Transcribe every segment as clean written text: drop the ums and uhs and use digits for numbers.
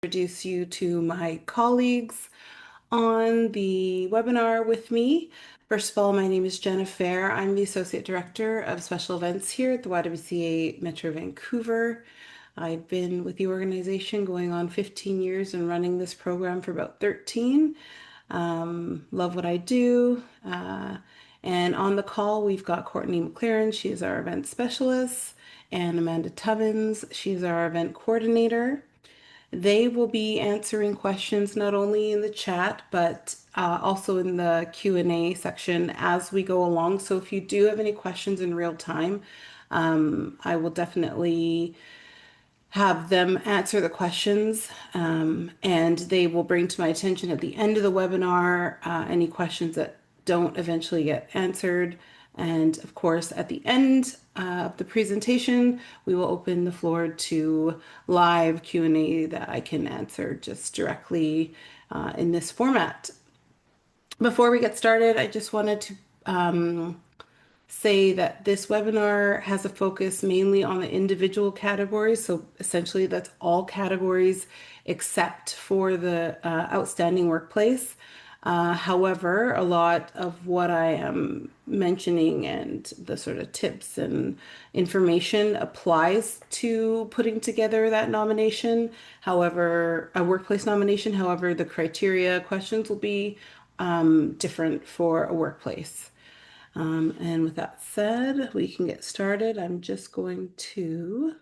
Introduce you to my colleagues on the webinar with me. First of all, my name is Jenna Fair. I'm the Associate Director of Special Events here at the YWCA Metro Vancouver. I've been with the organization going on 15 years and running this program for about 13. Love what I do. And on the call, we've got Courtney McLaren. She is our event specialist, and Amanda Tubbins. She's our event coordinator. They will be answering questions not only in the chat, but also in the Q&A section as we go along. So if you do have any questions in real time, I will definitely have them answer the questions, and they will bring to my attention at the end of the webinar any questions that don't eventually get answered. And of course, at the end of the presentation, we will open the floor to live Q&A that I can answer just directly in this format. Before we get started, I just wanted to say that this webinar has a focus mainly on the individual categories. So essentially that's all categories except for the outstanding workplace. However, a lot of what I am mentioning and the sort of tips and information applies to putting together that nomination. However, a workplace nomination, however, the criteria questions will be different for a workplace. And with that said, we can get started. I'm just going to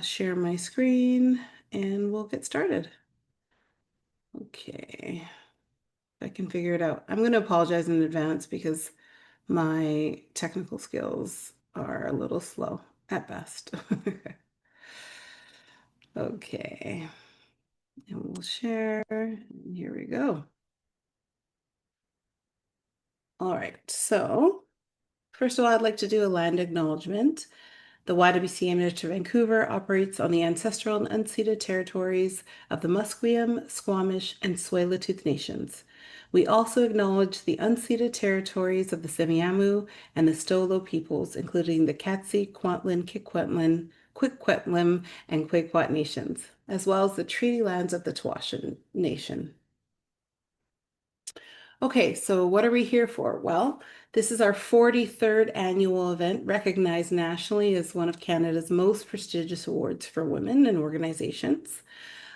share my screen and we'll get started. Okay, if I can figure it out. I'm going to apologize in advance because my technical skills are a little slow at best. Okay, and we'll share. And here we go. All right, so first of all, I'd like to do a land acknowledgement. The YWCA Metro Vancouver operates on the ancestral and unceded territories of the Musqueam, Squamish, and Tsleil-Waututh Nations. We also acknowledge the unceded territories of the Semiahmoo and the Stolo peoples, including the Katzie, Kwantlen, Quikwetlam, and Quequot nations, as well as the treaty lands of the Tsawwassen Nation. Okay, so what are we here for? Well, this is our 43rd annual event, recognized nationally as one of Canada's most prestigious awards for women and organizations.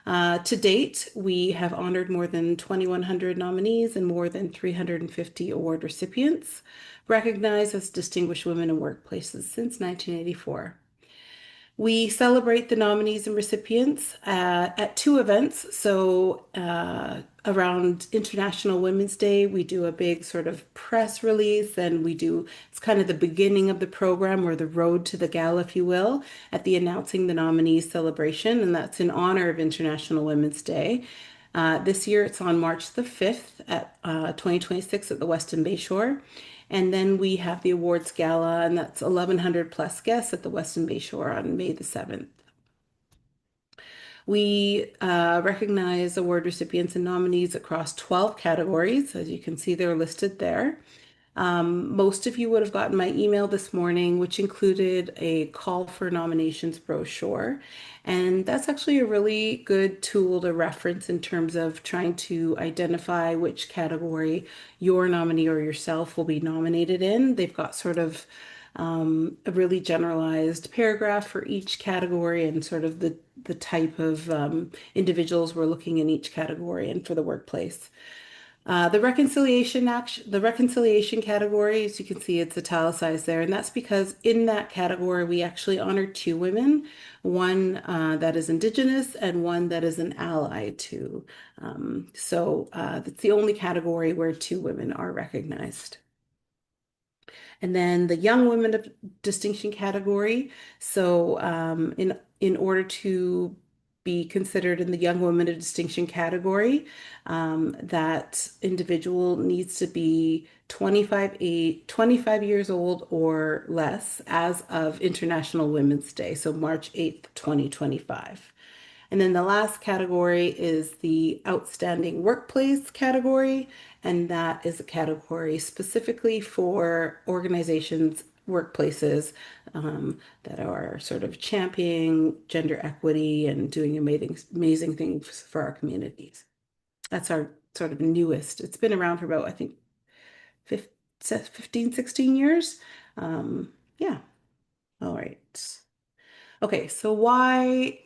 To date, we have honored more than 2,100 nominees and more than 350 award recipients, recognized as distinguished women in workplaces since 1984. We celebrate the nominees and recipients at two events. So around International Women's Day, we do a big sort of press release, and it's kind of the beginning of the program, or the road to the gala, if you will, at the announcing the nominees celebration, and that's in honor of International Women's Day. This year it's on March the 5th at 2026 at the Westin Bayshore. And then we have the awards gala, and that's 1,100 plus guests at the Westin Bayshore on May the 7th. We recognize award recipients and nominees across 12 categories. As you can see, they're listed there. Most of you would have gotten my email this morning, which included a call for nominations brochure. And that's actually a really good tool to reference in terms of trying to identify which category your nominee or yourself will be nominated in. They've got sort of a really generalized paragraph for each category and sort of the type of individuals we're looking in each category and for the workplace. The reconciliation category, as you can see, it's italicized there, and that's because in that category we actually honored two women, one that is Indigenous and one that is an ally to. That's the only category where two women are recognized. And then the Young Women of Distinction category. So in order to be considered in the Young Women of Distinction category, that individual needs to be 25 years old or less as of International Women's Day, so March 8th, 2025. And then the last category is the Outstanding Workplace category, and that is a category specifically for organizations workplaces that are sort of championing gender equity and doing amazing things for our communities. That's our sort of newest. It's been around for about, I think, 15, 16 years. Yeah. All right. Okay, so why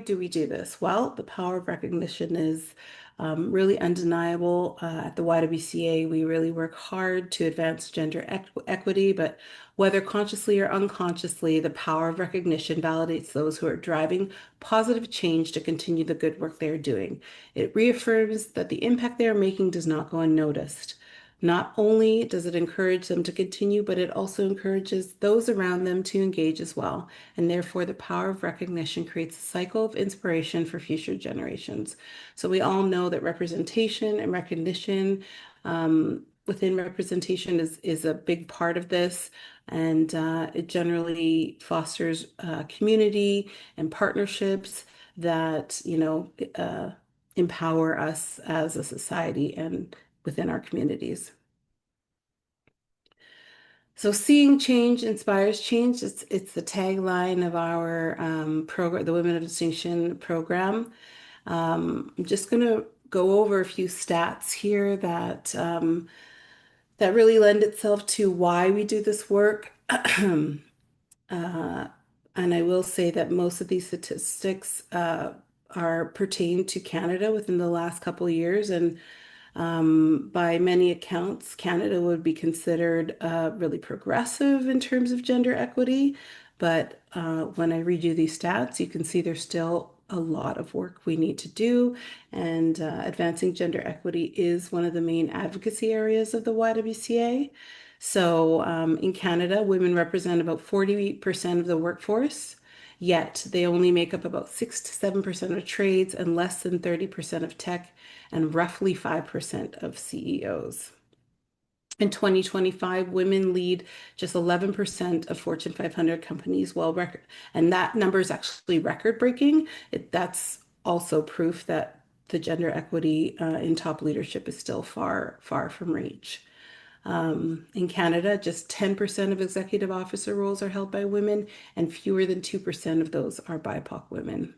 do we do this? Well, the power of recognition is really undeniable. At the YWCA, we really work hard to advance gender equity, but whether consciously or unconsciously, the power of recognition validates those who are driving positive change to continue the good work they are doing. It reaffirms that the impact they are making does not go unnoticed. Not only does it encourage them to continue, but it also encourages those around them to engage as well. And therefore, the power of recognition creates a cycle of inspiration for future generations. So we all know that representation and recognition within representation is a big part of this. And it generally fosters community and partnerships that, empower us as a society and within our communities. So seeing change inspires change. It's the tagline of our program, the Women of Distinction program. I'm just going to go over a few stats here that really lend itself to why we do this work. Uh, and I will say that most of these statistics are pertain to Canada within the last couple of years, and by many accounts, Canada would be considered really progressive in terms of gender equity. But when I read you these stats, you can see there's still a lot of work we need to do. And advancing gender equity is one of the main advocacy areas of the YWCA. So in Canada, women represent about 48% of the workforce. Yet they only make up about 6 to 7% of trades and less than 30% of tech and roughly 5% of CEOs. In 2025, women lead just 11% of Fortune 500 companies, and that number is actually record breaking. That's also proof that the gender equity in top leadership is still far, far from reach. In Canada, just 10% of executive officer roles are held by women, and fewer than 2% of those are BIPOC women.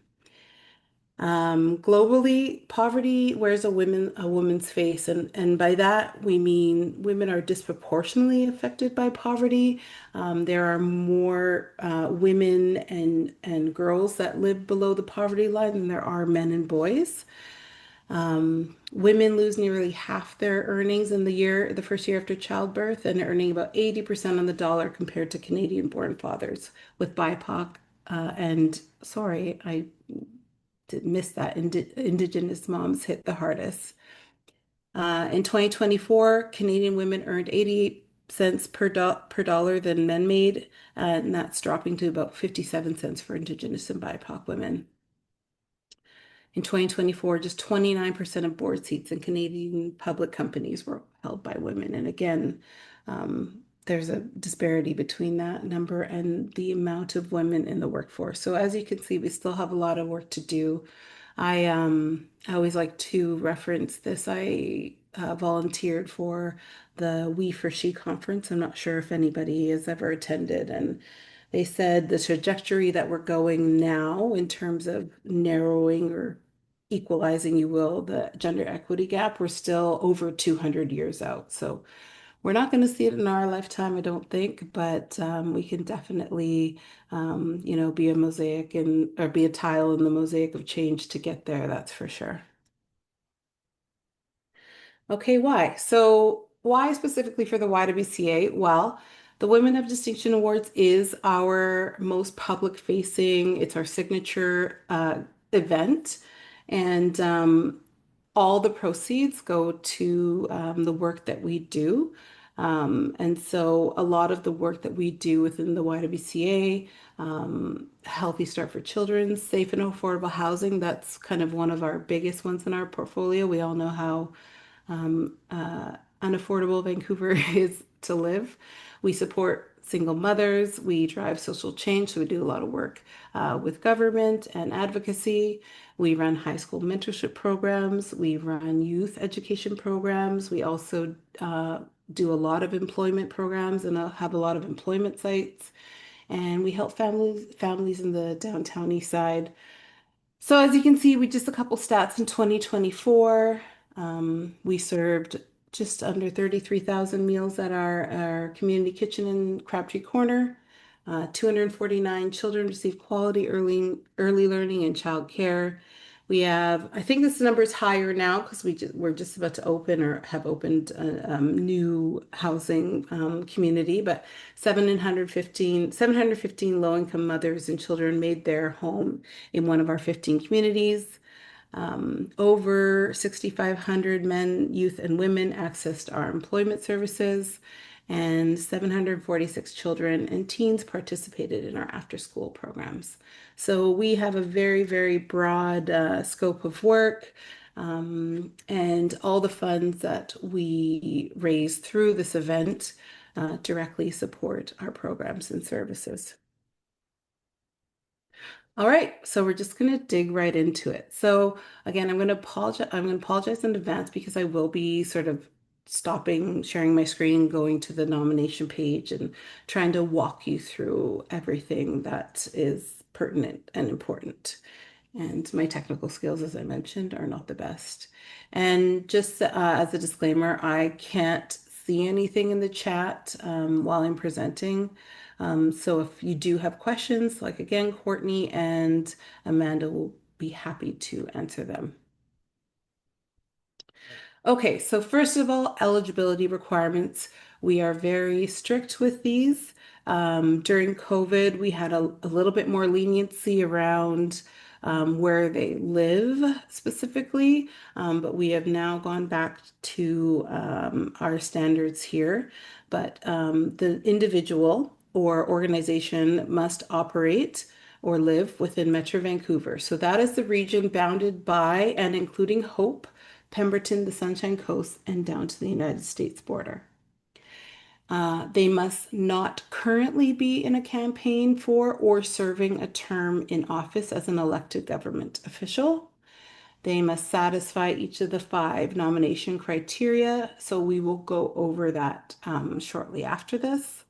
Globally, poverty wears a woman's face, and by that we mean women are disproportionately affected by poverty. There are more women and girls that live below the poverty line than there are men and boys. Women lose nearly half their earnings in the first year after childbirth, and earning about 80% on the dollar compared to Canadian-born fathers with BIPOC. And sorry, I did miss that. Indigenous moms hit the hardest. In 2024, Canadian women earned 88 cents per dollar than men made, and that's dropping to about 57 cents for Indigenous and BIPOC women. In 2024, just 29% of board seats in Canadian public companies were held by women. And again, there's a disparity between that number and the amount of women in the workforce. So as you can see, we still have a lot of work to do. I always like to reference this. I volunteered for the We for She conference. I'm not sure if anybody has ever attended, and they said the trajectory that we're going now in terms of narrowing or equalizing, you will, the gender equity gap, we're still over 200 years out. So we're not going to see it in our lifetime, I don't think, but we can definitely, be a mosaic or be a tile in the mosaic of change to get there, that's for sure. Okay, why? So why specifically for the YWCA? Well, the Women of Distinction Awards is our most public facing, it's our signature event. And all the proceeds go to the work that we do. And so a lot of the work that we do within the YWCA, Healthy Start for Children, safe and affordable housing, that's kind of one of our biggest ones in our portfolio. We all know how unaffordable Vancouver is to live. We support single mothers. We drive social change. So we do a lot of work with government and advocacy. We run high school mentorship programs. We run youth education programs. We also do a lot of employment programs and have a lot of employment sites. And we help families in the downtown east side. So as you can see, we just a couple stats in 2024. We served just under 33,000 meals at our community kitchen in Crabtree Corner. 249 children received quality early learning and child care. We have, I think this number is higher now because we're just about to open or have opened a new housing community, but 715 low-income mothers and children made their home in one of our 15 communities. Over 6,500 men, youth, and women accessed our employment services, and 746 children and teens participated in our after-school programs. So we have a very, very broad scope of work, and all the funds that we raise through this event directly support our programs and services. All right, so we're just going to dig right into it. So again, I'm going to apologize. I'm going to apologize in advance because I will be sort of stopping sharing my screen, going to the nomination page, and trying to walk you through everything that is pertinent and important. And my technical skills, as I mentioned, are not the best. And just as a disclaimer, I can't see anything in the chat while I'm presenting. So if you do have questions, like again, Courtney and Amanda will be happy to answer them. Okay, so first of all, eligibility requirements. We are very strict with these. During COVID, we had a little bit more leniency around where they live specifically, but we have now gone back to our standards here. But the individual or organization must operate or live within Metro Vancouver. So that is the region bounded by and including Hope, Pemberton, the Sunshine Coast, and down to the United States border. They must not currently be in a campaign for or serving a term in office as an elected government official. They must satisfy each of the 5 nomination criteria. So we will go over that shortly after this.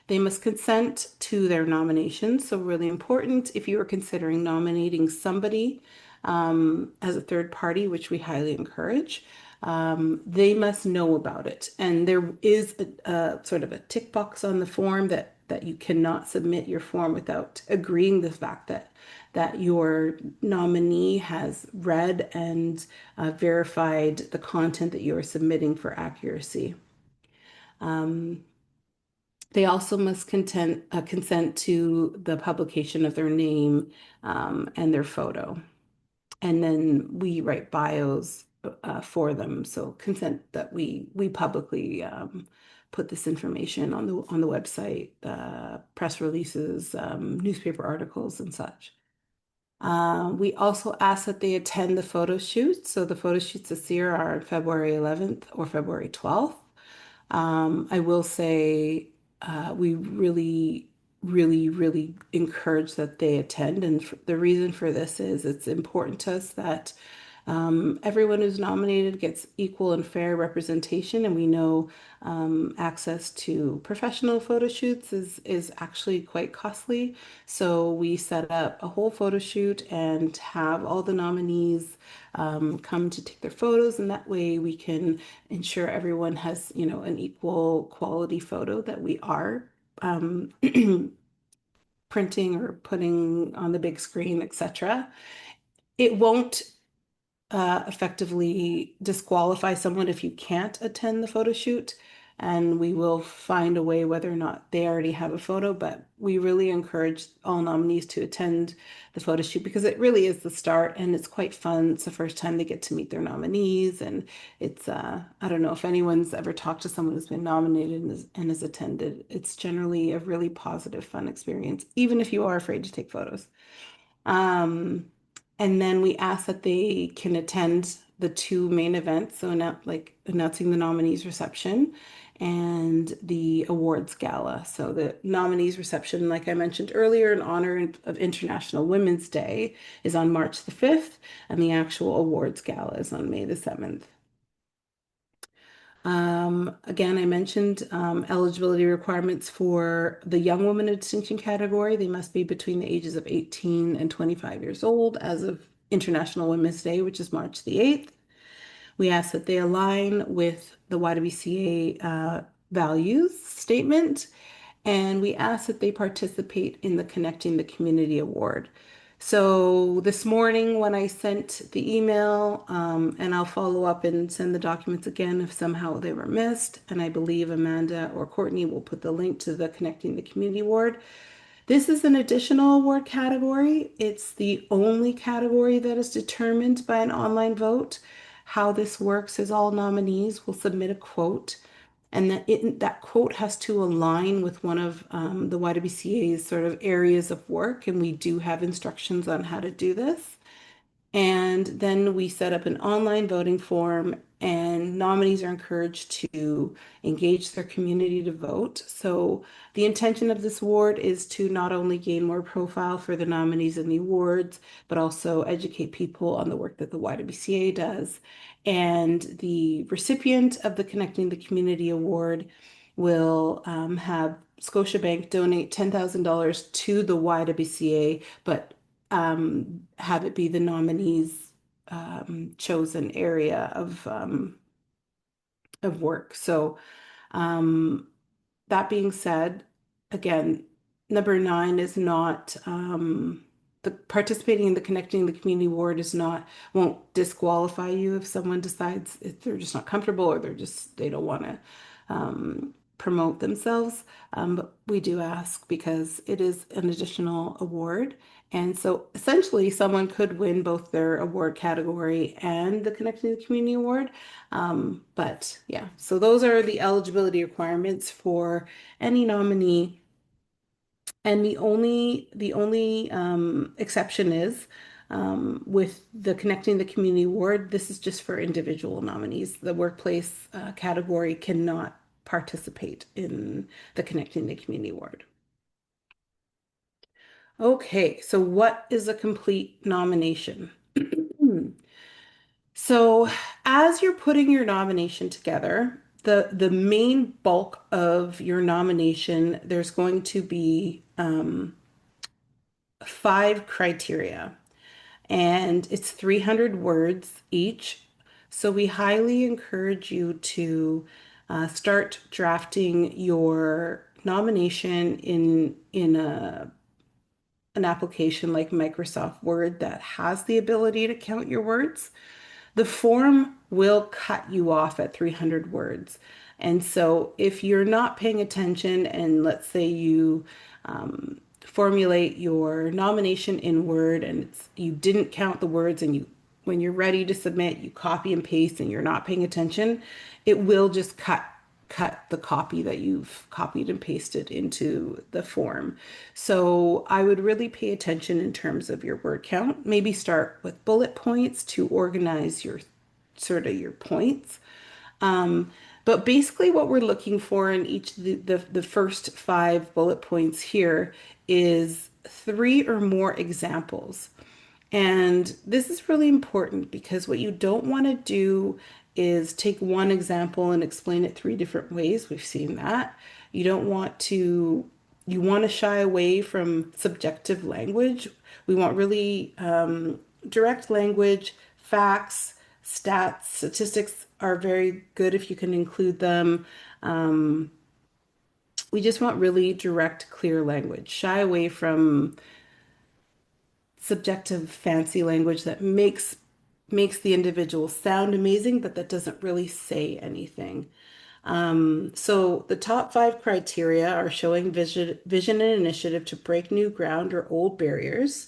They must consent to their nominations. So really important if you are considering nominating somebody as a third party, which we highly encourage, they must know about it. And there is a sort of a tick box on the form that you cannot submit your form without agreeing the fact that your nominee has read and verified the content that you are submitting for accuracy. They also must consent to the publication of their name and their photo. And then we write bios for them. So consent that we publicly put this information on the website, press releases, newspaper articles, and such. We also ask that they attend the photo shoot. So the photo shoots this year are February 11th or February 12th. I will say we really, really, really encourage that they attend. And the reason for this is it's important to us that everyone who's nominated gets equal and fair representation. And we know access to professional photo shoots is actually quite costly. So we set up a whole photo shoot and have all the nominees come to take their photos, and that way we can ensure everyone has, an equal quality photo that we are um, printing or putting on the big screen, etc. It won't effectively disqualify someone if you can't attend the photo shoot. And we will find a way whether or not they already have a photo, but we really encourage all nominees to attend the photo shoot because it really is the start and it's quite fun. It's the first time they get to meet their nominees. And it's, I don't know if anyone's ever talked to someone who's been nominated and has attended. It's generally a really positive, fun experience, even if you are afraid to take photos. Um, and then we ask that they can attend the 2 main events, so announcing the nominees reception and the awards gala. So the nominees reception, like I mentioned earlier, in honor of International Women's Day, is on March the 5th, and the actual awards gala is on May the 7th. Again, I mentioned eligibility requirements for the young woman in distinction category. They must be between the ages of 18 and 25 years old as of International Women's Day, which is March the 8th. We ask that they align with the YWCA values statement, and we ask that they participate in the Connecting the Community Award. So this morning when I sent the email, and I'll follow up and send the documents again if somehow they were missed, and I believe Amanda or Courtney will put the link to the Connecting the Community Award. This is an additional award category. It's the only category that is determined by an online vote. How this works is all nominees will submit a quote, and that quote has to align with one of the YWCA's sort of areas of work, and we do have instructions on how to do this. And then we set up an online voting form, and nominees are encouraged to engage their community to vote. So the intention of this award is to not only gain more profile for the nominees in the awards, but also educate people on the work that the YWCA does. And the recipient of the Connecting the Community Award will have Scotiabank donate $10,000 to the YWCA, but have it be the nominee's chosen area of work. So um, that being said, again, number 9 is not the participating in the Connecting the Community Award is not won't disqualify you if someone decides if they're just not comfortable or they don't want to promote themselves. But we do ask because it is an additional award. And so essentially someone could win both their award category and the Connecting the Community Award. But yeah, so those are the eligibility requirements for any nominee. And the only exception is with the Connecting the Community Award, this is just for individual nominees. The workplace category cannot participate in the Connecting the Community Award. Okay, so what is a complete nomination? So, as you're putting your nomination together, the main bulk of your nomination, there's going to be 5 criteria, and it's 300 words each. So we highly encourage you to start drafting your nomination in an application like Microsoft Word that has the ability to count your words. The form will cut you off at 300 words. And so if you're not paying attention and let's say you formulate your nomination in Word and you didn't count the words and when you're ready to submit, you copy and paste and you're not paying attention, it will just cut the copy that you've copied and pasted into the form. So I would really pay attention in terms of your word count. Maybe start with bullet points to organize your sort of your points. But basically what we're looking for in each the first 5 bullet points here is 3 or more examples. And this is really important because what you don't want to do is take one example and explain it 3 different ways. We've seen that. You don't want to, you want to shy away from subjective language. We want really direct language, facts, stats, statistics are very good if you can include them. Um, we just want really direct, clear language. Shy away from subjective fancy language that makes the individual sound amazing, but that doesn't really say anything. So the top 5 criteria are showing vision and initiative to break new ground or old barriers.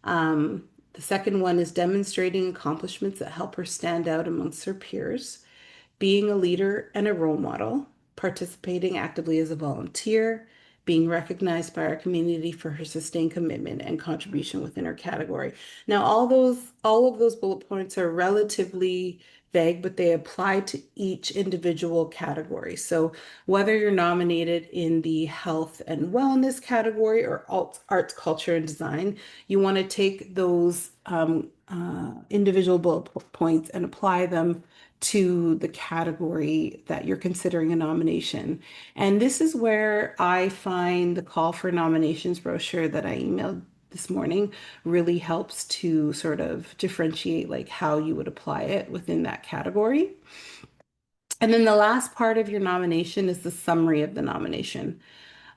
The second one is demonstrating accomplishments that help her stand out amongst her peers, being a leader and a role model, participating actively as a volunteer, being recognized by our community for her sustained commitment and contribution within her category. Now, all of those bullet points are relatively vague, but they apply to each individual category. So whether you're nominated in the health and wellness category or arts, culture, and design, you want to take those individual bullet points and apply them to the category that you're considering a nomination. And this is where I find the call for nominations brochure that I emailed this morning really helps to sort of differentiate like how you would apply it within that category. And then the last part of your nomination is the summary of the nomination.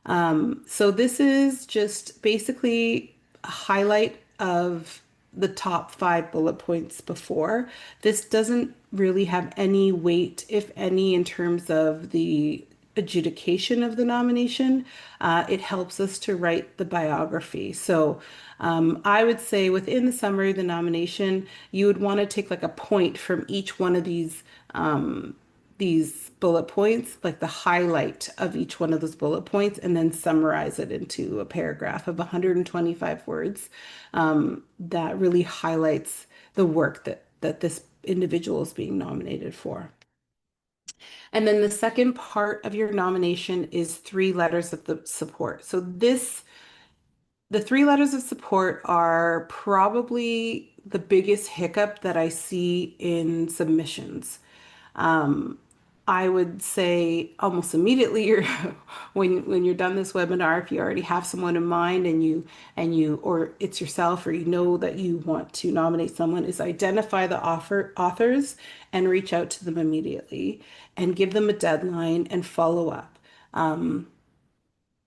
So this is just basically a highlight of the top 5 bullet points before. This doesn't really have any weight, if any, in terms of the adjudication of the nomination. It helps us to write the biography. So I would say within the summary of the nomination, you would want to take like a point from each one of these bullet points, like the highlight of each one of those bullet points, and then summarize it into a paragraph of 125 words that really highlights the work that this individual is being nominated for. And then the second part of your nomination is 3 letters of the support. So the 3 letters of support are probably the biggest hiccup that I see in submissions. Um, I would say almost immediately when you're done this webinar, if you already have someone in mind and you or it's yourself or you know that you want to nominate someone, is identify the authors and reach out to them immediately and give them a deadline and follow up.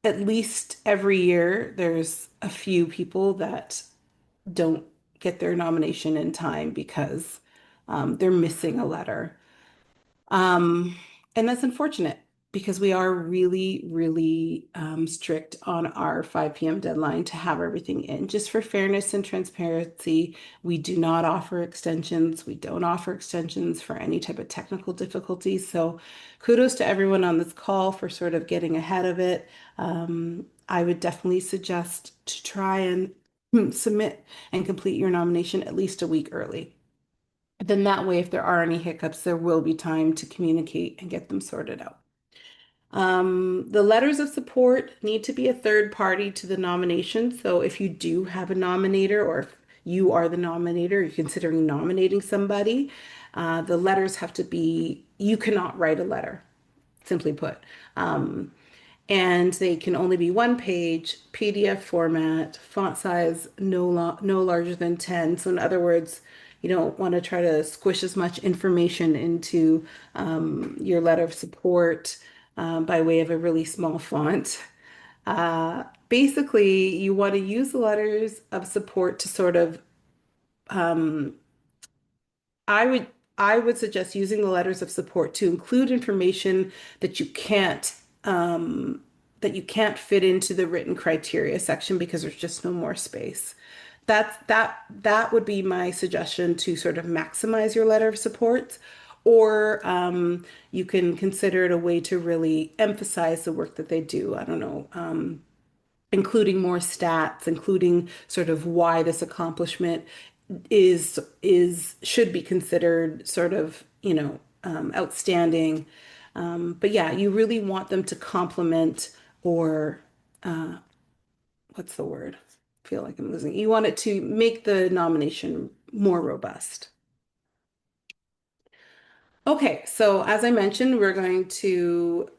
At least every year, there's a few people that don't get their nomination in time because they're missing a letter. Um, and that's unfortunate because we are really, really strict on our 5 p.m. deadline to have everything in. Just for fairness and transparency, we do not offer extensions. We don't offer extensions for any type of technical difficulties. So kudos to everyone on this call for sort of getting ahead of it. I would definitely suggest to try and submit and complete your nomination at least a week early. Then that way, if there are any hiccups, there will be time to communicate and get them sorted out. The letters of support need to be a third party to the nomination. So if you do have a nominator or if you are the nominator, you're considering nominating somebody, the letters have to be, you cannot write a letter, simply put. And they can only be 1 page, PDF format, font size no larger than 10. So in other words, you don't want to try to squish as much information into your letter of support by way of a really small font. Basically, you want to use the letters of support to sort of um, I would I would suggest using the letters of support to include information that um, you can't fit into the written criteria section because there's just no more space. That would be my suggestion to sort of maximize your letter of support, or you can consider it a way to really emphasize the work that they do. I don't know. Including more stats, including sort of why this accomplishment is should be considered sort of, outstanding. But yeah, you really want them to complement or what's the word? I feel like I'm losing. You want it to make the nomination more robust. Okay, so as I mentioned, we're going to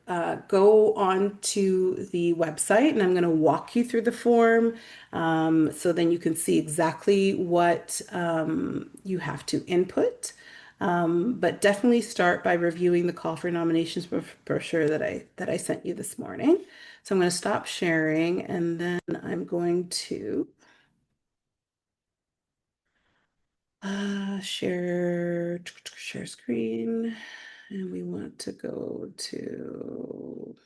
go on to the website and I'm going to walk you through the form so then you can see exactly what you have to input. But definitely start by reviewing the call for nominations brochure that I sent you this morning. So I'm going to stop sharing and then I'm going to share screen. And we want to go to,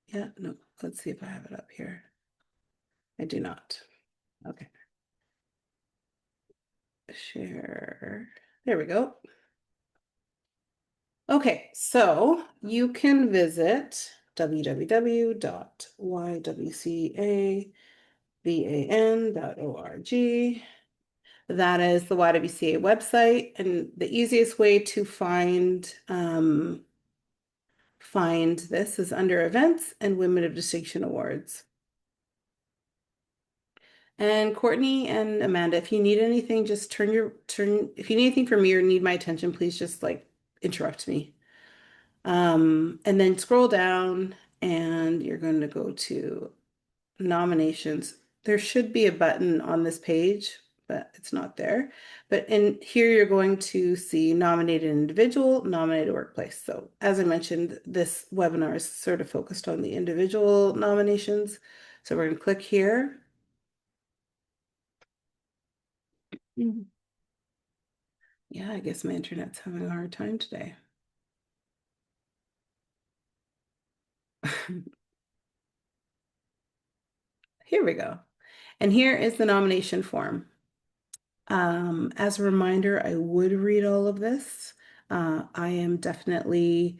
yeah, no, let's see if I have it up here. I do not. Okay. Share. There we go. Okay, so you can visit www.ywcavan.org That is the YWCA website, and the easiest way to find this is under events and Women of Distinction Awards. And Courtney and Amanda, if you need anything, just if you need anything from me or need my attention, please just like interrupt me. And then scroll down and you're going to go to nominations. There should be a button on this page, but it's not there. But in here, you're going to see nominated individual, nominated workplace. So as I mentioned, this webinar is sort of focused on the individual nominations. So we're going to click here. Yeah, I guess my internet's having a hard time today. Here we go. And here is the nomination form. As a reminder, I would read all of this. I am definitely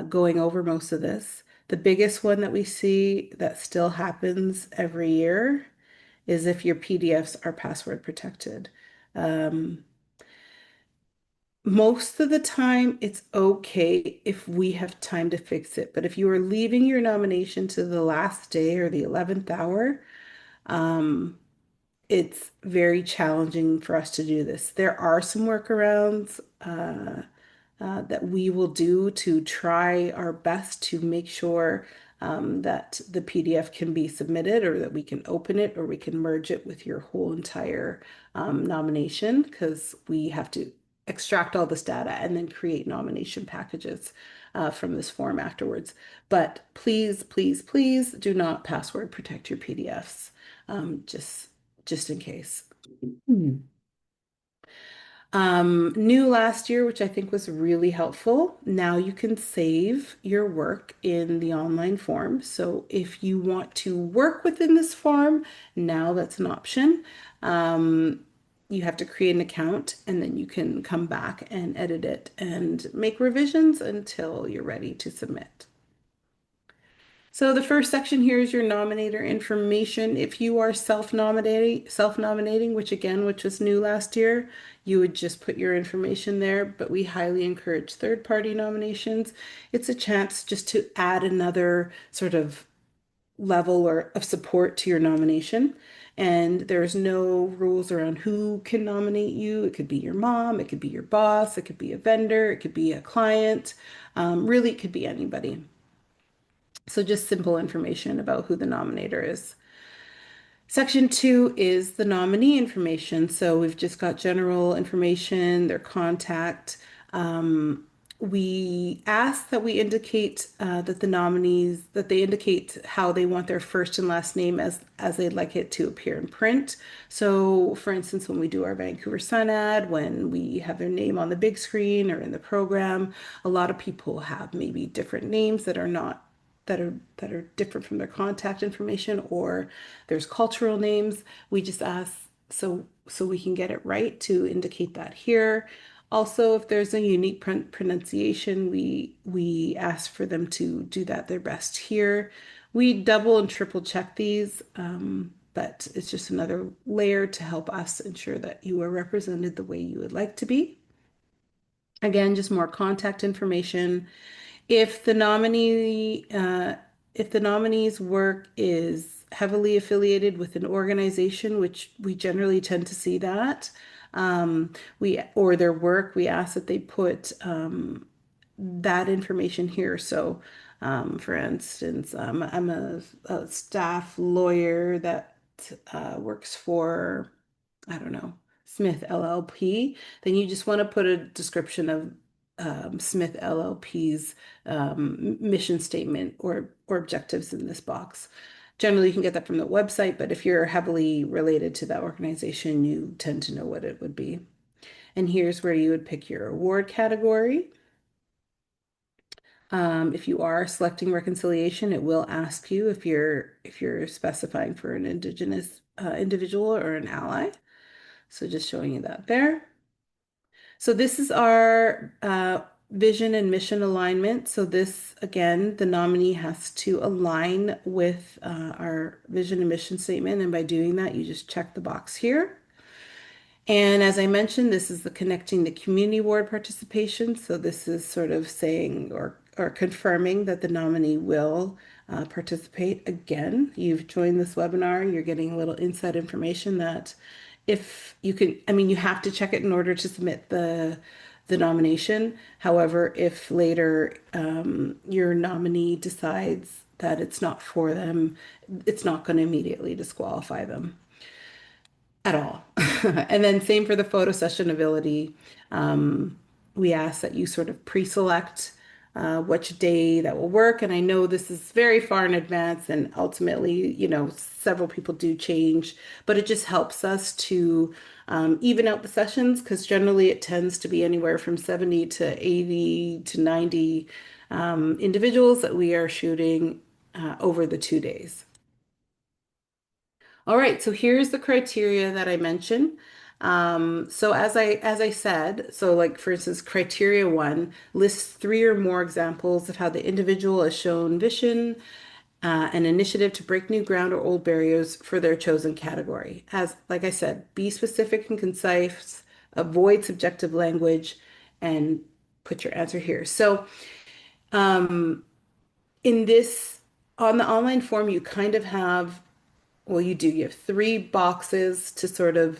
going over most of this. The biggest one that we see that still happens every year is if your PDFs are password protected. Um, Most of the time, it's okay if we have time to fix it. But if you are leaving your nomination to the last day or the 11th hour, um, it's very challenging for us to do this. There are some workarounds that we will do to try our best to make sure that the PDF can be submitted or that we can open it or we can merge it with your whole entire nomination because we have to extract all this data and then create nomination packages from this form afterwards. But please, please, please do not password protect your PDFs, just in case. Hmm. New last year, which I think was really helpful. Now you can save your work in the online form. So if you want to work within this form, now that's an option. Um, you have to create an account and then you can come back and edit it and make revisions until you're ready to submit. So the first section here is your nominator information. If you are self-nominating, which was new last year, you would just put your information there, but we highly encourage third-party nominations. It's a chance just to add another sort of level or of support to your nomination. And there's no rules around who can nominate you. It could be your mom, it could be your boss, it could be a vendor, it could be a client. Really, it could be anybody. So just simple information about who the nominator is. Section 2 is the nominee information. So we've just got general information, their contact. We ask that we indicate that the nominees, that they indicate how they want their first and last name as they'd like it to appear in print. So for instance, when we do our Vancouver Sun ad, when we have their name on the big screen or in the program, a lot of people have maybe different names that are not that are different from their contact information, or there's cultural names. We just ask so we can get it right to indicate that here. Also, if there's a unique pronunciation, we ask for them to do that their best here. We double and triple check these, but it's just another layer to help us ensure that you are represented the way you would like to be. Again, just more contact information. If the if the nominee's work is heavily affiliated with an organization, which we generally tend to see that, or their work, we ask that they put that information here. So, for instance, I'm a staff lawyer that works for, I don't know, Smith LLP. Then you just want to put a description of Smith LLP's mission statement or objectives in this box. Generally, you can get that from the website, but if you're heavily related to that organization, you tend to know what it would be. And here's where you would pick your award category. If you are selecting reconciliation, it will ask you if you're specifying for an Indigenous individual or an ally. So just showing you that there. So this is our vision and mission alignment. So this, again, the nominee has to align with our vision and mission statement. And by doing that, you just check the box here. And as I mentioned, this is the connecting the community award participation. So this is sort of saying or confirming that the nominee will participate again. You've joined this webinar, you're getting a little inside information that if you can, I mean, you have to check it in order to submit the nomination. However, if later your nominee decides that it's not for them, it's not going to immediately disqualify them at all. And then same for the photo session ability. We ask that you sort of pre-select which day that will work. And I know this is very far in advance, and ultimately, several people do change, but it just helps us to even out the sessions because generally it tends to be anywhere from 70 to 80 to 90 individuals that we are shooting over the 2 days. All right, so here's the criteria that I mentioned. So as I said, so like for instance, criteria one lists three or more examples of how the individual has shown vision, an initiative to break new ground or old barriers for their chosen category. As like I said, be specific and concise, avoid subjective language, and put your answer here. So in this on the online form, you kind of have well, you do. You have three boxes to sort of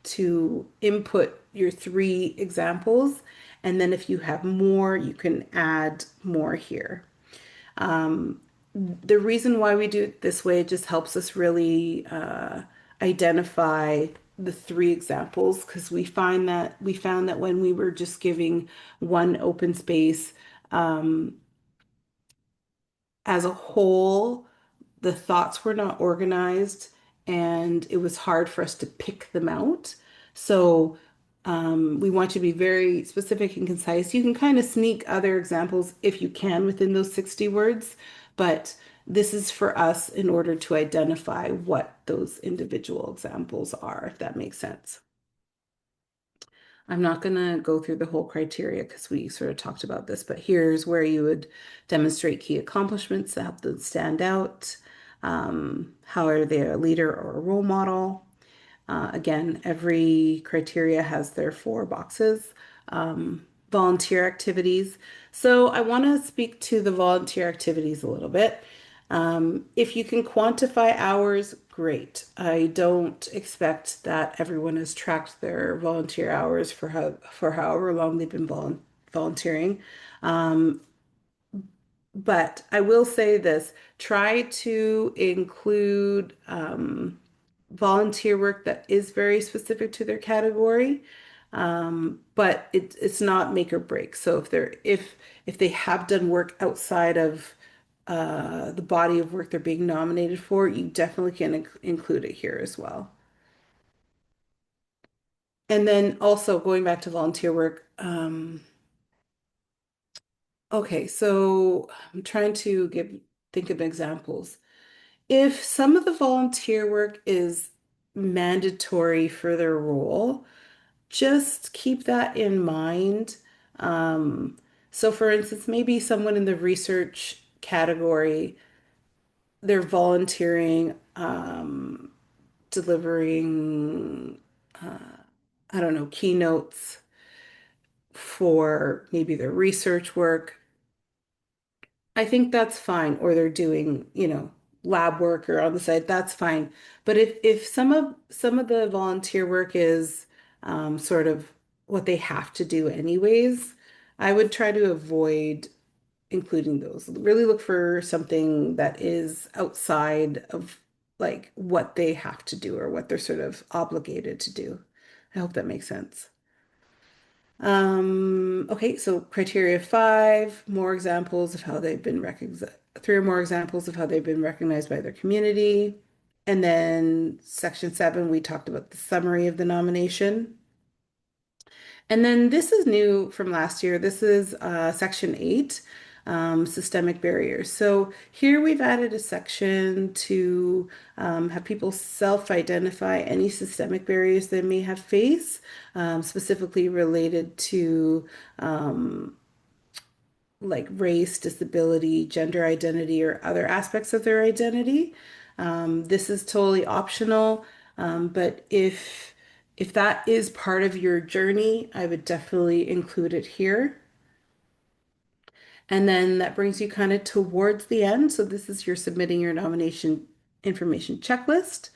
to input your three examples, and then if you have more, you can add more here. The reason why we do it this way, it just helps us really identify the three examples because we found that when we were just giving one open space as a whole, the thoughts were not organized and it was hard for us to pick them out. So we want to be very specific and concise. You can kind of sneak other examples if you can within those 60 words, but this is for us in order to identify what those individual examples are, if that makes sense. I'm not going to go through the whole criteria because we sort of talked about this, but here's where you would demonstrate key accomplishments that help them stand out. How are they a leader or a role model? Again, every criteria has their four boxes. Volunteer activities. So I want to speak to the volunteer activities a little bit. If you can quantify hours, great. I don't expect that everyone has tracked their volunteer hours for however long they've been volunteering. But I will say this, try to include volunteer work that is very specific to their category. But it's not make or break. So if they have done work outside of the body of work they're being nominated for, you definitely can include it here as well. And then also going back to volunteer work, okay, so I'm trying to think of examples. If some of the volunteer work is mandatory for their role, just keep that in mind. Um, so for instance, maybe someone in the research category, they're volunteering, delivering, I don't know, keynotes for maybe their research work. I think that's fine. Or they're doing, lab work or on the side, that's fine. But if some of the volunteer work is sort of what they have to do anyways, I would try to avoid including those. Really look for something that is outside of like what they have to do or what they're sort of obligated to do. I hope that makes sense. Okay, so criteria five, more examples of how they've been recognized, three or more examples of how they've been recognized by their community. And then section seven, we talked about the summary of the nomination. And then this is new from last year. This is section eight, systemic barriers. So here we've added a section to have people self-identify any systemic barriers they may have faced, specifically related to like race, disability, gender identity, or other aspects of their identity. This is totally optional, but if If that is part of your journey, I would definitely include it here. And then that brings you kind of towards the end. So this is your submitting your nomination information checklist.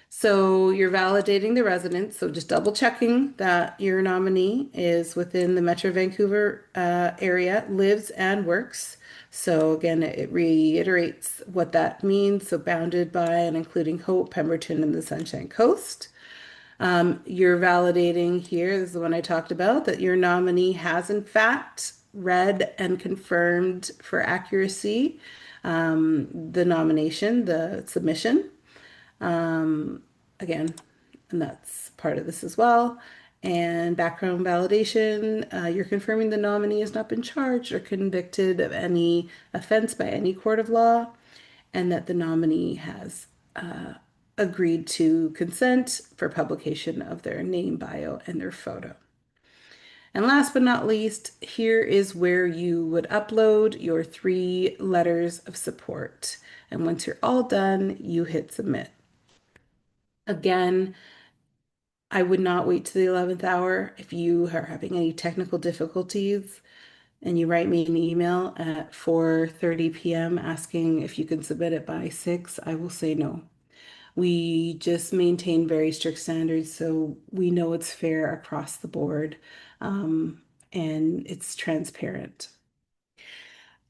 So you're validating the residence. So just double checking that your nominee is within the Metro Vancouver area, lives and works. So again, it reiterates what that means. So bounded by and including Hope, Pemberton, and the Sunshine Coast. You're validating here, this is the one I talked about, that your nominee has in fact read and confirmed for accuracy the nomination, the submission. Again, and that's part of this as well. And background validation, you're confirming the nominee has not been charged or convicted of any offense by any court of law, and that the nominee has agreed to consent for publication of their name, bio, and their photo. And last but not least, here is where you would upload your 3 letters of support. And once you're all done, you hit submit. Again, I would not wait to the 11th hour. If you are having any technical difficulties and you write me an email at 4:30 p.m. asking if you can submit it by 6, I will say no. We just maintain very strict standards so we know it's fair across the board, and it's transparent.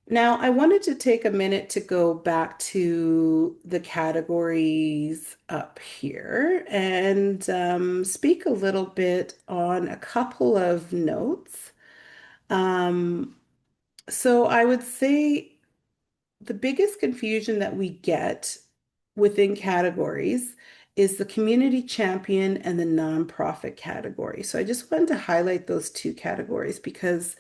Now, I wanted to take a minute to go back to the categories up here and speak a little bit on a couple of notes. Um, so I would say the biggest confusion that we get within categories is the community champion and the nonprofit category. So I just wanted to highlight those 2 categories because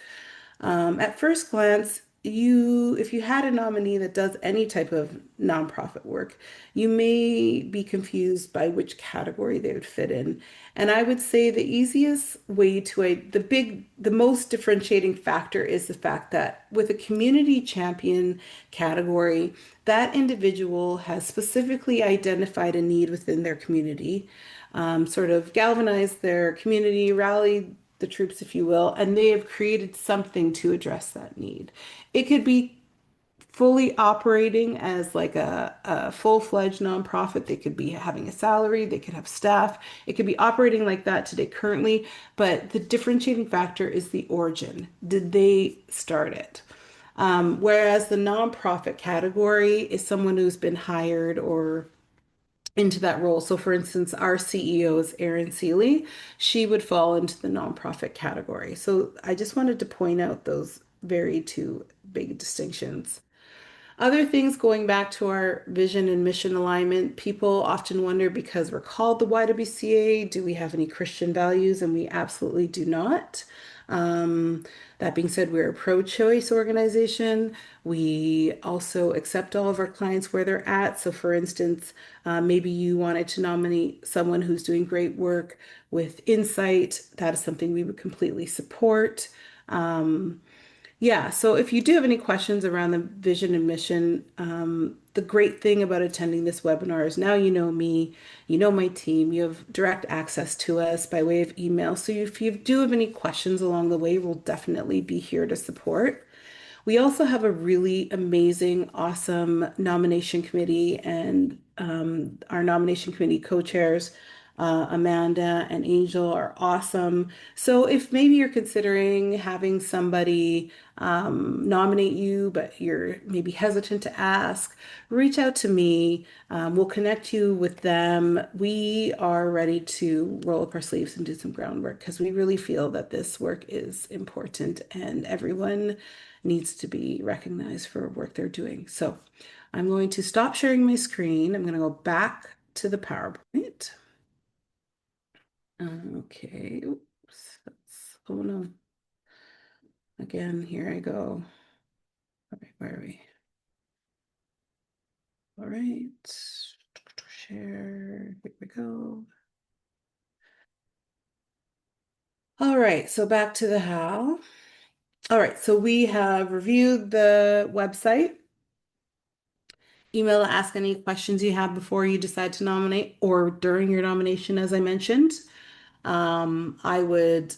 at first glance, if you had a nominee that does any type of nonprofit work, you may be confused by which category they would fit in. And I would say the easiest way the most differentiating factor is the fact that with a community champion category, that individual has specifically identified a need within their community, sort of galvanized their community, rallied the troops, if you will, and they have created something to address that need. It could be fully operating as like a full-fledged nonprofit. They could be having a salary, they could have staff. It could be operating like that today currently, but the differentiating factor is the origin. Did they start it? Whereas the nonprofit category is someone who's been hired or into that role. So, for instance, our CEO is Erin Seeley. She would fall into the nonprofit category. So, I just wanted to point out those very 2 big distinctions. Other things going back to our vision and mission alignment, people often wonder because we're called the YWCA, do we have any Christian values? And we absolutely do not. That being said, we're a pro-choice organization. We also accept all of our clients where they're at. So, for instance, maybe you wanted to nominate someone who's doing great work with insight. That is something we would completely support. Yeah, so if you do have any questions around the vision and mission, the great thing about attending this webinar is now you know me, you know my team, you have direct access to us by way of email. So if you do have any questions along the way, we'll definitely be here to support. We also have a really amazing, awesome nomination committee, and our nomination committee co-chairs, Amanda and Angel, are awesome. So if maybe you're considering having somebody nominate you, but you're maybe hesitant to ask, reach out to me. We'll connect you with them. We are ready to roll up our sleeves and do some groundwork because we really feel that this work is important and everyone needs to be recognized for work they're doing. So I'm going to stop sharing my screen. I'm going to go back to the PowerPoint. Okay. Oops. Oh no. Again, here I go. All right, where are we? All right. Share. Here we go. All right, so back to the how. All right, so we have reviewed the website. Email to ask any questions you have before you decide to nominate or during your nomination, as I mentioned. I would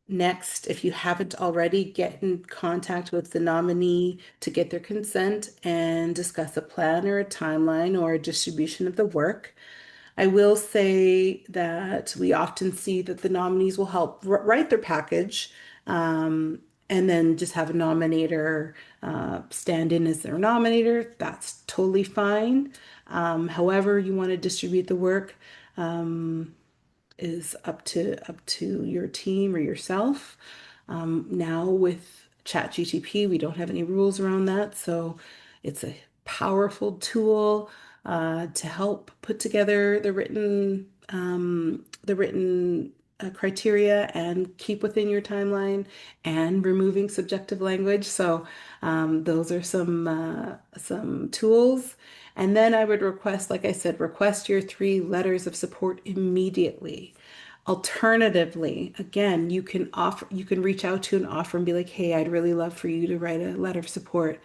next, if you haven't already, get in contact with the nominee to get their consent and discuss a plan or a timeline or a distribution of the work. I will say that we often see that the nominees will help write their package, um, and then just have a nominator stand in as their nominator. That's totally fine. However, you want to distribute the work is up to your team or yourself. Now with ChatGTP, we don't have any rules around that, so it's a powerful tool to help put together the written criteria and keep within your timeline and removing subjective language. So those are some tools. And then I would request, like I said, request your 3 letters of support immediately. Alternatively, again, you can reach out to an offer and be like, hey, I'd really love for you to write a letter of support.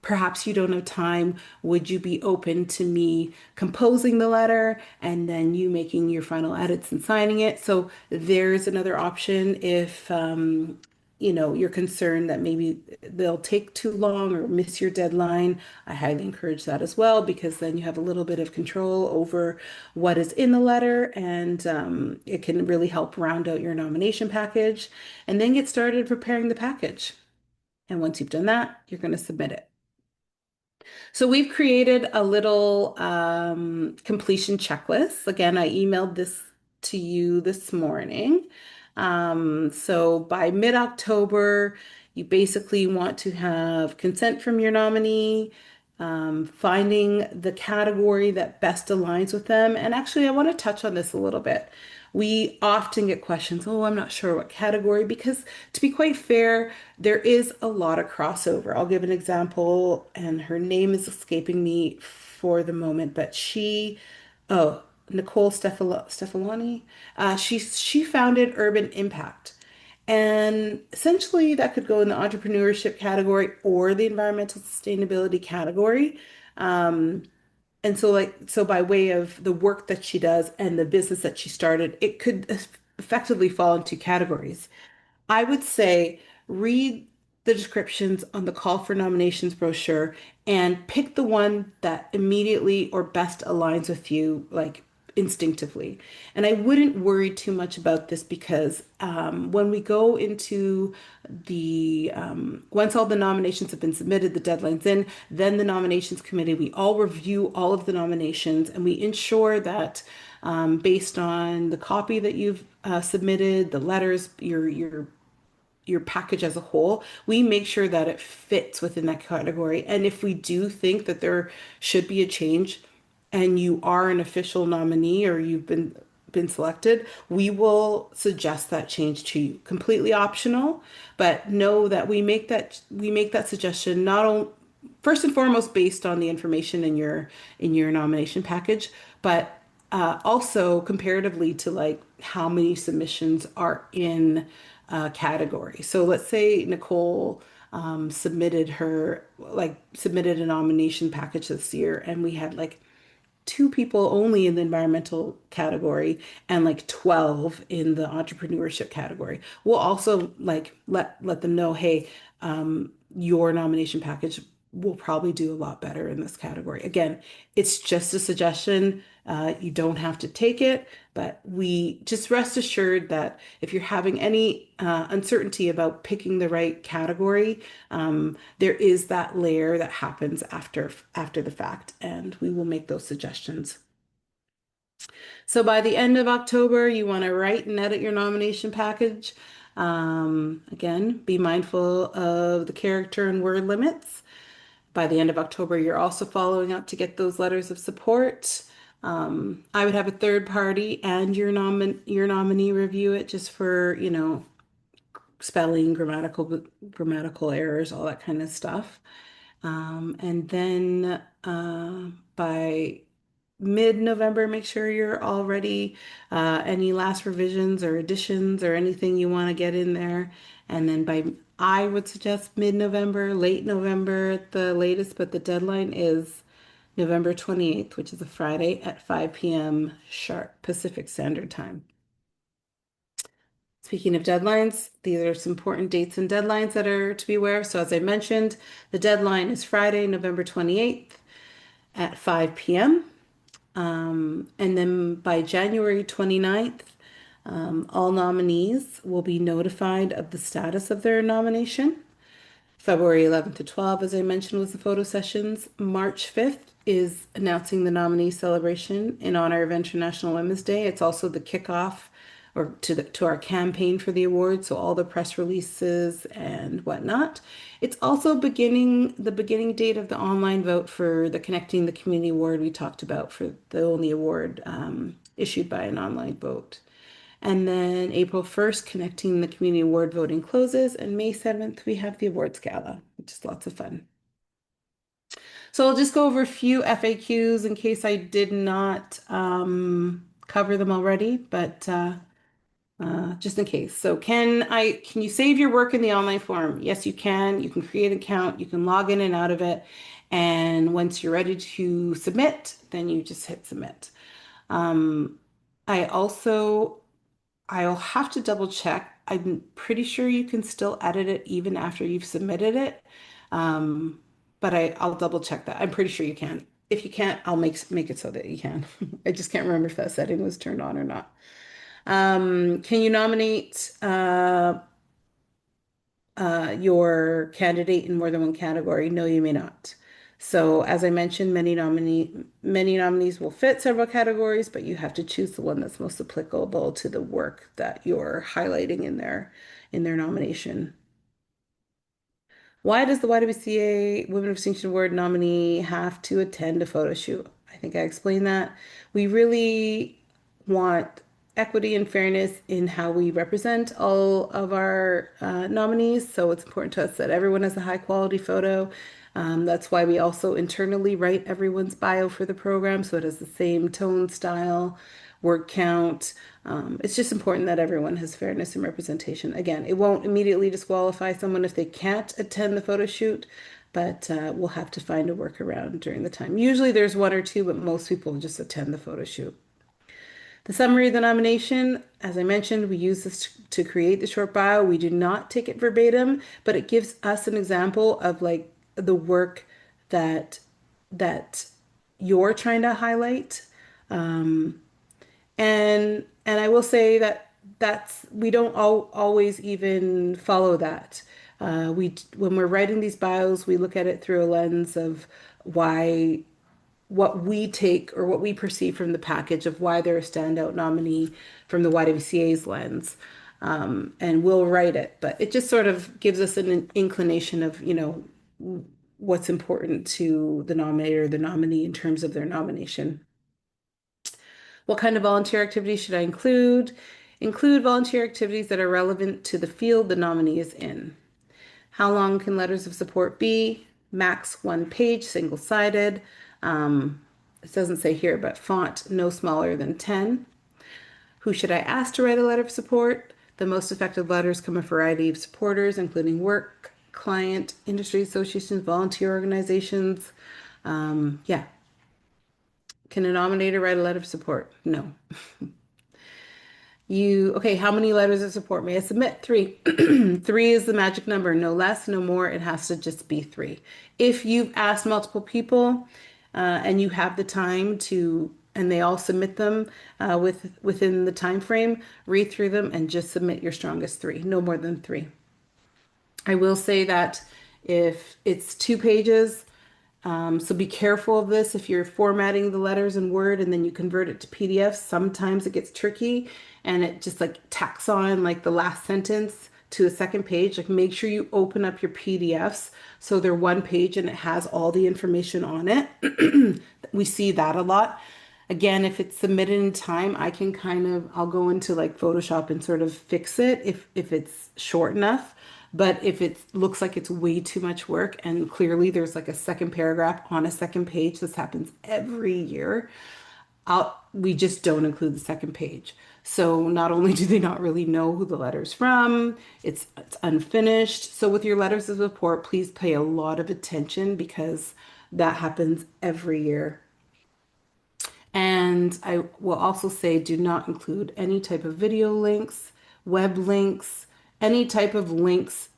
Perhaps you don't have time. Would you be open to me composing the letter and then you making your final edits and signing it? So there's another option if you're concerned that maybe they'll take too long or miss your deadline. I highly encourage that as well because then you have a little bit of control over what is in the letter and it can really help round out your nomination package and then get started preparing the package. And once you've done that, you're going to submit it. So we've created a little completion checklist. Again, I emailed this to you this morning. So by mid-October, you basically want to have consent from your nominee, finding the category that best aligns with them. And actually, I want to touch on this a little bit. We often get questions, oh, I'm not sure what category, because to be quite fair, there is a lot of crossover. I'll give an example, and her name is escaping me for the moment, but oh, Nicole Stefaloni, she founded Urban Impact. And essentially, that could go in the entrepreneurship category or the environmental sustainability category. And so, so by way of the work that she does and the business that she started, it could effectively fall into categories. I would say read the descriptions on the call for nominations brochure and pick the one that immediately or best aligns with you, like instinctively. And I wouldn't worry too much about this because when we go into once all the nominations have been submitted, the deadline's in, then the nominations committee, we all review all of the nominations and we ensure that based on the copy that you've submitted, the letters, your package as a whole, we make sure that it fits within that category. And if we do think that there should be a change and you are an official nominee or you've been selected, we will suggest that change to you. Completely optional, but know that we make that suggestion not only first and foremost based on the information in your nomination package, but also comparatively to like how many submissions are in a category. So let's say Nicole submitted a nomination package this year, and we had like 2 people only in the environmental category and like 12 in the entrepreneurship category. We'll also like let them know, hey, your nomination package will probably do a lot better in this category. Again, it's just a suggestion. You don't have to take it, but we just rest assured that if you're having any uncertainty about picking the right category, there is that layer that happens after the fact, and we will make those suggestions. So by the end of October, you want to write and edit your nomination package. Again, be mindful of the character and word limits. By the end of October, you're also following up to get those letters of support. I would have a third party and your nominee review it just for, spelling, grammatical errors, all that kind of stuff. And then by mid-November, make sure you're all ready. Any last revisions or additions or anything you want to get in there. And then I would suggest mid-November, late November at the latest, but the deadline is November 28th, which is a Friday at 5 p.m. sharp Pacific Standard Time. Speaking of deadlines, these are some important dates and deadlines that are to be aware of. So as I mentioned, the deadline is Friday, November 28th at 5 p.m. And then by January 29th, all nominees will be notified of the status of their nomination. February 11th to 12th, as I mentioned, was the photo sessions. March 5th is announcing the nominee celebration in honor of International Women's Day. It's also the kickoff or to our campaign for the award, so all the press releases and whatnot. It's also the beginning date of the online vote for the Connecting the Community Award we talked about, for the only award issued by an online vote. And then April 1st, Connecting the Community Award voting closes. And May 7th, we have the awards gala, which is lots of fun. So I'll just go over a few FAQs in case I did not cover them already, but just in case. So can you save your work in the online form? Yes, you can. You can create an account, you can log in and out of it. And once you're ready to submit, then you just hit submit. Um, I also I'll have to double check. I'm pretty sure you can still edit it even after you've submitted it. Um, but I'll double check that. I'm pretty sure you can. If you can't, I'll make it so that you can. I just can't remember if that setting was turned on or not. Can you nominate your candidate in more than one category? No, you may not. So as I mentioned, many nominees will fit several categories, but you have to choose the one that's most applicable to the work that you're highlighting in their nomination. Why does the YWCA Women of Distinction Award nominee have to attend a photo shoot? I think I explained that. We really want equity and fairness in how we represent all of our nominees. So it's important to us that everyone has a high quality photo. That's why we also internally write everyone's bio for the program, so it has the same tone, style, word count. It's just important that everyone has fairness and representation. Again, it won't immediately disqualify someone if they can't attend the photo shoot, but we'll have to find a workaround during the time. Usually there's one or two, but most people just attend the photo shoot. The summary of the nomination, as I mentioned, we use this to create the short bio. We do not take it verbatim, but it gives us an example of like the work that that you're trying to highlight. And I will say that we don't always even follow that. When we're writing these bios, we look at it through a lens of why what we take or what we perceive from the package of why they're a standout nominee from the YWCA's lens. And we'll write it, but it just sort of gives us an inclination of, what's important to the nominator or the nominee in terms of their nomination. What kind of volunteer activities should I include? Include volunteer activities that are relevant to the field the nominee is in. How long can letters of support be? Max 1 page, single-sided. It doesn't say here, but font no smaller than 10. Who should I ask to write a letter of support? The most effective letters come from a variety of supporters, including work, client, industry associations, volunteer organizations. Yeah. Can a nominator write a letter of support? No. Okay, how many letters of support may I submit? Three. Three is the magic number. No less, no more. It has to just be three. If you've asked multiple people and you have the time to, and they all submit them within the time frame, read through them and just submit your strongest three. No more than three. I will say that if it's 2 pages, so be careful of this. If you're formatting the letters in Word and then you convert it to PDF, sometimes it gets tricky and it just like tacks on like the last sentence to a second page. Like make sure you open up your PDFs so they're 1 page and it has all the information on it. We see that a lot. Again, if it's submitted in time, I'll go into like Photoshop and sort of fix it if it's short enough. But if it looks like it's way too much work and clearly there's like a second paragraph on a second page, this happens every year, we just don't include the second page. So not only do they not really know who the letter's from, it's unfinished. So with your letters of support, please pay a lot of attention because that happens every year. And I will also say do not include any type of video links web links, any type of links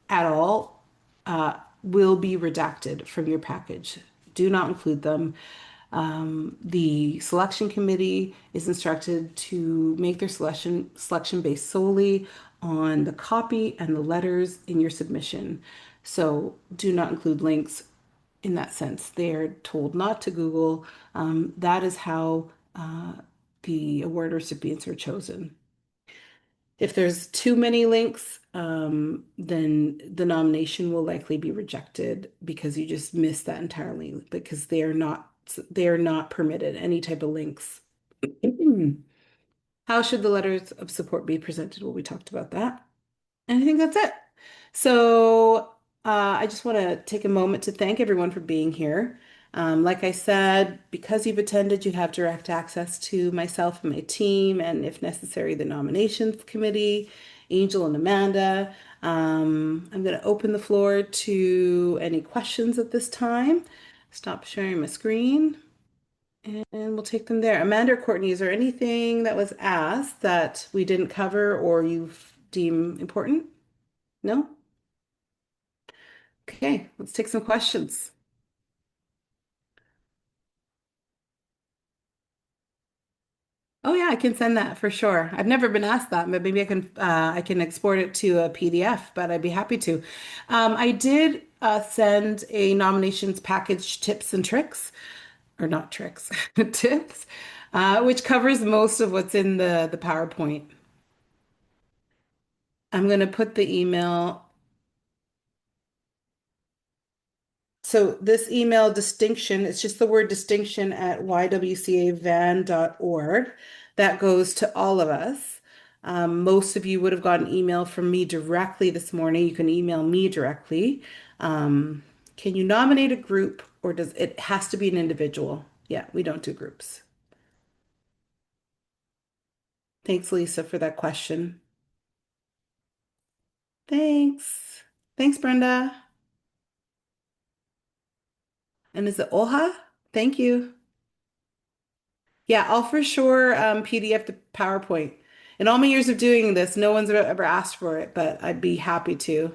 at all will be redacted from your package. Do not include them. The selection committee is instructed to make their selection based solely on the copy and the letters in your submission. So do not include links in that sense. They are told not to Google. That is how the award recipients are chosen. If there's too many links, then the nomination will likely be rejected because you just missed that entirely because they are not permitted any type of links. How should the letters of support be presented? Well, we talked about that. And I think that's it. So I just want to take a moment to thank everyone for being here. Like I said, because you've attended, you have direct access to myself and my team, and if necessary, the nominations committee, Angel and Amanda. I'm going to open the floor to any questions at this time. Stop sharing my screen, and we'll take them there. Amanda or Courtney, is there anything that was asked that we didn't cover or you deem important? No? Okay, let's take some questions. Oh yeah, I can send that for sure. I've never been asked that, but maybe I can export it to a PDF, but I'd be happy to. I did send a nominations package tips and tricks, or not tricks, tips, which covers most of what's in the PowerPoint. I'm going to put the email. So this email distinction, it's just the word distinction at ywcavan.org. That goes to all of us. Most of you would have got an email from me directly this morning. You can email me directly. Can you nominate a group or does it has to be an individual? Yeah, we don't do groups. Thanks, Lisa, for that question. Thanks. Thanks, Brenda. And is it Oha? Thank you. Yeah, I'll for sure PDF the PowerPoint. In all my years of doing this, no one's ever asked for it, but I'd be happy to.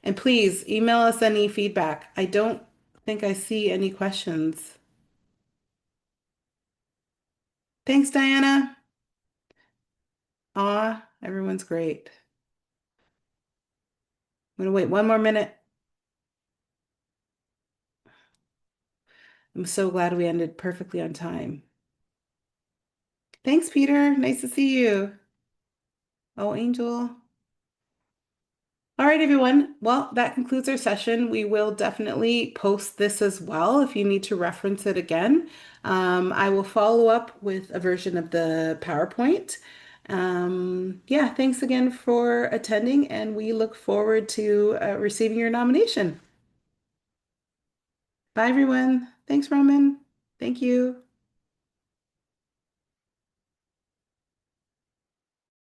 And please email us any feedback. I don't think I see any questions. Thanks, Diana. Aw, everyone's great. I'm gonna wait one more minute. I'm so glad we ended perfectly on time. Thanks, Peter. Nice to see you. Oh, Angel. All right, everyone. Well, that concludes our session. We will definitely post this as well if you need to reference it again. I will follow up with a version of the PowerPoint. Yeah, thanks again for attending, and we look forward to receiving your nomination. Bye, everyone. Thanks, Roman. Thank you.